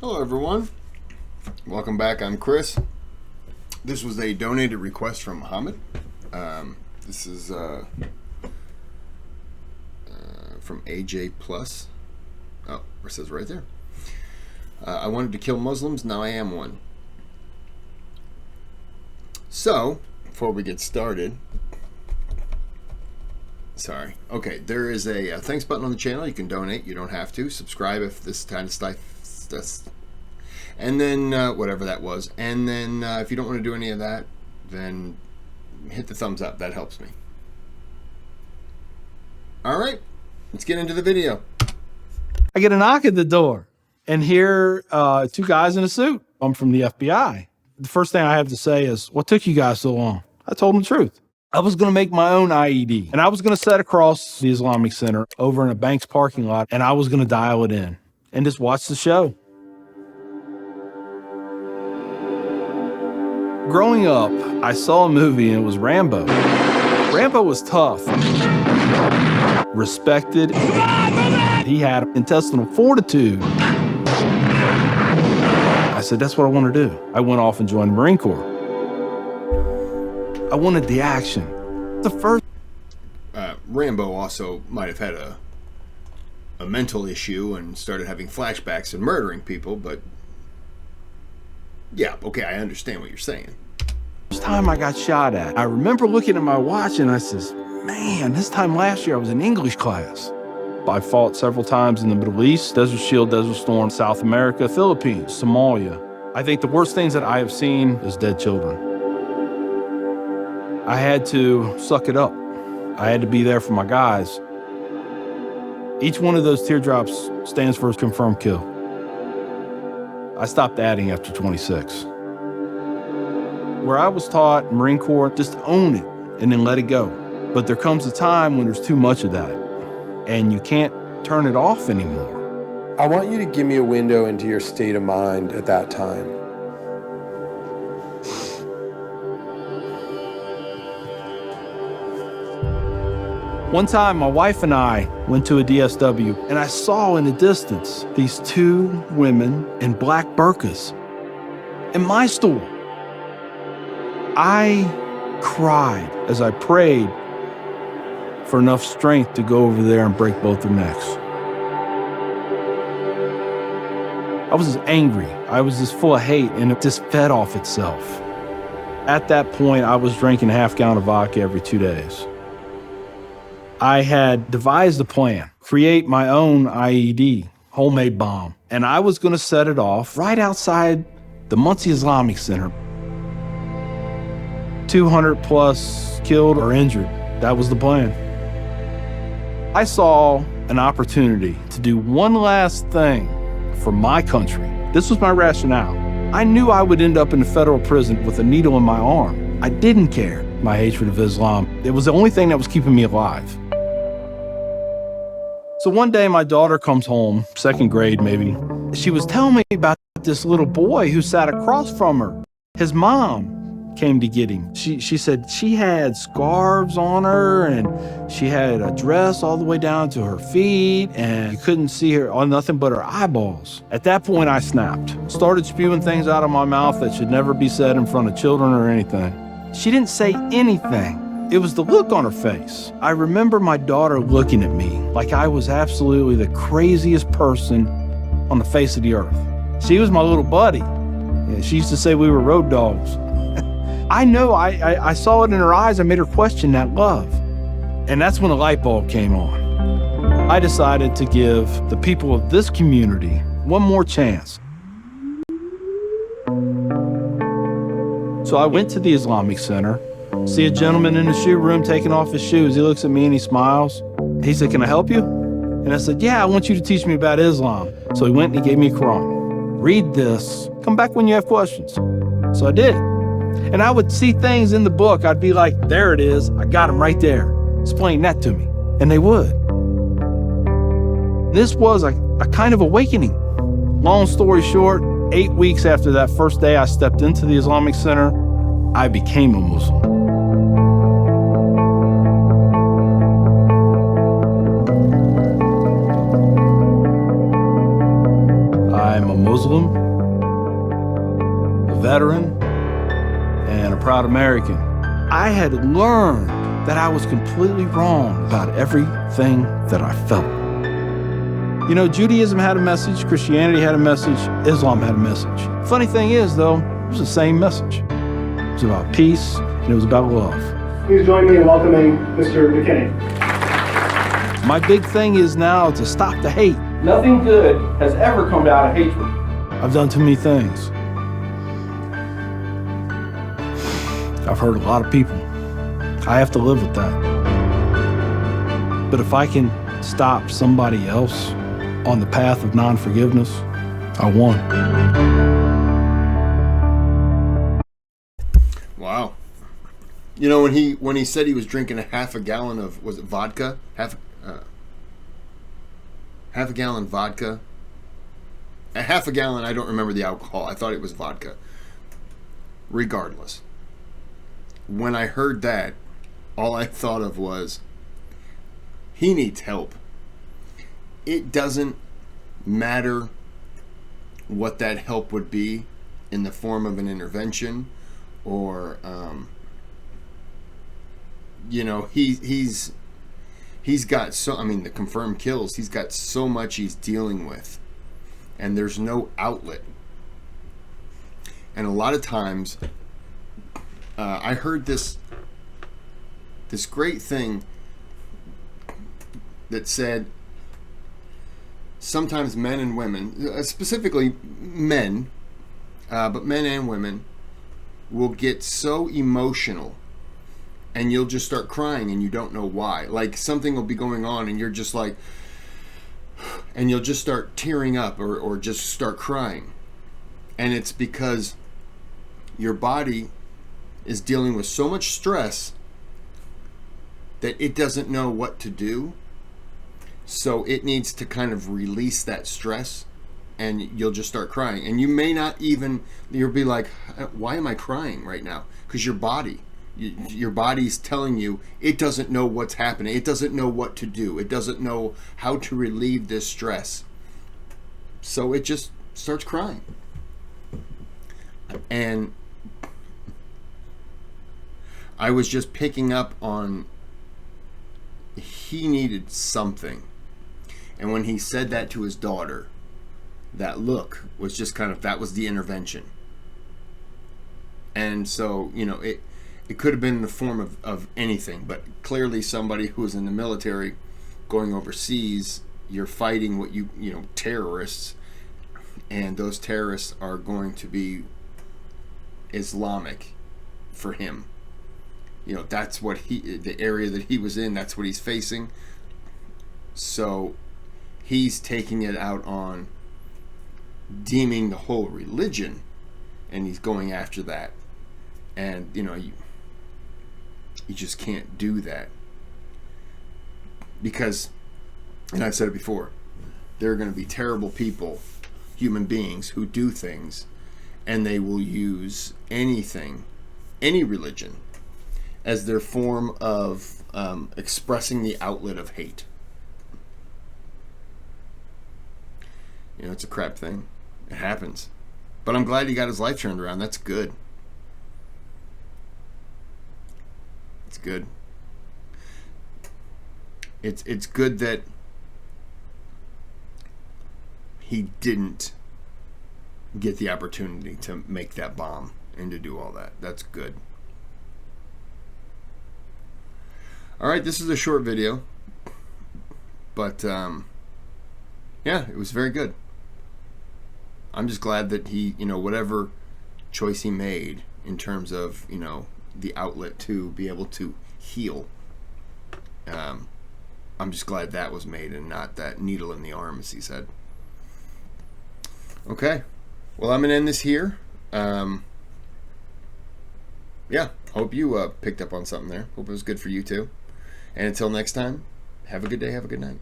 Hello everyone, welcome back. I'm Kris. This was a donated request from Mohamed. This is from AJ Plus. Oh, it says right there. I wanted to kill Muslims, now I am one. So, before we get started, there is a thanks button on the channel. You can donate, you don't have to. Subscribe if this kind of stuff. And then whatever that was. And then if you don't want to do any of that, then hit the thumbs up. That helps me. All right, let's get into the video. I get a knock at the door and hear two guys in a suit. I'm from the FBI. The first thing I have to say is, what took you guys so long? I told them the truth. I was going to make my own IED, and I was going to set across the Islamic Center over in a bank's parking lot, and I was going to dial it in and just watch the show. Growing up, I saw a movie and it was Rambo. Rambo was tough, respected. He had intestinal fortitude. I said, that's what I want to do. I went off and joined the Marine Corps. I wanted the action. The first. Rambo also might have had a mental issue and started having flashbacks and murdering people, but yeah, okay, I understand what you're saying. First time I got shot at, I remember looking at my watch and I says, man, this time last year I was in English class. I fought several times in the Middle East, Desert Shield, Desert Storm, South America, Philippines, Somalia. I think the worst things that I have seen is dead children. I had to suck it up. I had to be there for my guys. Each one of those teardrops stands for a confirmed kill. I stopped adding after 26. Where I was taught, Marine Corps, just own it and then let it go. But there comes a time when there's too much of that and you can't turn it off anymore. I want you to give me a window into your state of mind at that time. One time, my wife and I went to a DSW, and I saw in the distance these two women in black burqas in my store. I cried as I prayed for enough strength to go over there and break both their necks. I was just angry. I was just full of hate, and it just fed off itself. At that point, I was drinking a half gallon of vodka every 2 days. I had devised a plan, create my own IED, homemade bomb, and I was going to set it off right outside the Muncie Islamic Center. 200 plus killed or injured. That was the plan. I saw an opportunity to do one last thing for my country. This was my rationale. I knew I would end up in the federal prison with a needle in my arm. I didn't care. My hatred of Islam, it was the only thing that was keeping me alive. So one day my daughter comes home, second grade maybe. She was telling me about this little boy who sat across from her. His mom came to get him. She said she had scarves on her and she had a dress all the way down to her feet and you couldn't see her on nothing but her eyeballs. At that point I snapped, started spewing things out of my mouth that should never be said in front of children or anything. She didn't say anything. It was the look on her face. I remember my daughter looking at me like I was absolutely the craziest person on the face of the earth. She was my little buddy. She used to say we were road dogs. I know, I saw it in her eyes. I made her question that love. And that's when a light bulb came on. I decided to give the people of this community one more chance. So I went to the Islamic Center. See a gentleman in the shoe room taking off his shoes. He looks at me and he smiles. He said, can I help you? And I said, yeah, I want you to teach me about Islam. So he went and he gave me a Quran. Read this. Come back when you have questions. So I did. And I would see things in the book. I'd be like, there it is. I got them right there. Explain that to me. And they would. This was a kind of awakening. Long story short, 8 weeks after that first day I stepped into the Islamic Center, I became a Muslim. I'm a Muslim, a veteran, and a proud American. I had learned that I was completely wrong about everything that I felt. You know, Judaism had a message, Christianity had a message, Islam had a message. Funny thing is, though, it was the same message. It was about peace, and it was about love. Please join me in welcoming Mr. McKinney. My big thing is now to stop the hate. Nothing good has ever come out of hatred. I've done too many things. I've hurt a lot of people. I have to live with that. But if I can stop somebody else on the path of non-forgiveness, I won. Wow. You know, when he said he was drinking a half a gallon of, was it vodka? Half a gallon vodka. A half a gallon, I don't remember the alcohol. I thought it was vodka. Regardless. When I heard that, all I thought of was, he needs help. It doesn't matter what that help would be in the form of an intervention or, you know, he's got so, I mean, the confirmed kills, he's got so much he's dealing with, and there's no outlet. And a lot of times, I heard this great thing that said sometimes men and women, specifically men, but men and women, will get so emotional and you'll just start crying and you don't know why. Like something will be going on and you're just like, and you'll just start tearing up or just start crying. And it's because your body is dealing with so much stress that it doesn't know what to do. So it needs to kind of release that stress and you'll just start crying. And you may not even, you'll be like, why am I crying right now? Because your body's telling you it doesn't know what's happening. It doesn't know what to do. It doesn't know how to relieve this stress. So it just starts crying. And I was just picking up on, he needed something. And when he said that to his daughter, that look was just kind of, that was the intervention. And so, you know, it could have been in the form of anything, but clearly somebody who is in the military going overseas, you're fighting what you know, terrorists, and those terrorists are going to be Islamic for him. You know, that's what the area that he was in, that's what he's facing. So he's taking it out on deeming the whole religion, and he's going after that. And, you know, you just can't do that. Because, and I've said it before, there are going to be terrible people, human beings, who do things, and they will use anything, any religion, as their form of expressing the outlet of hate. You know, it's a crap thing. It happens. But I'm glad he got his life turned around. That's good. It's good. It's good that he didn't get the opportunity to make that bomb and to do all that. That's good. All right, this is a short video, but yeah, it was very good. I'm just glad that he, you know, whatever choice he made in terms of, you know, the outlet to be able to heal, I'm just glad that was made and not that needle in the arm, as he said. Okay, well, I'm gonna end this here. Yeah, hope you picked up on something there. Hope it was good for you too. And until next time, have a good day, have a good night.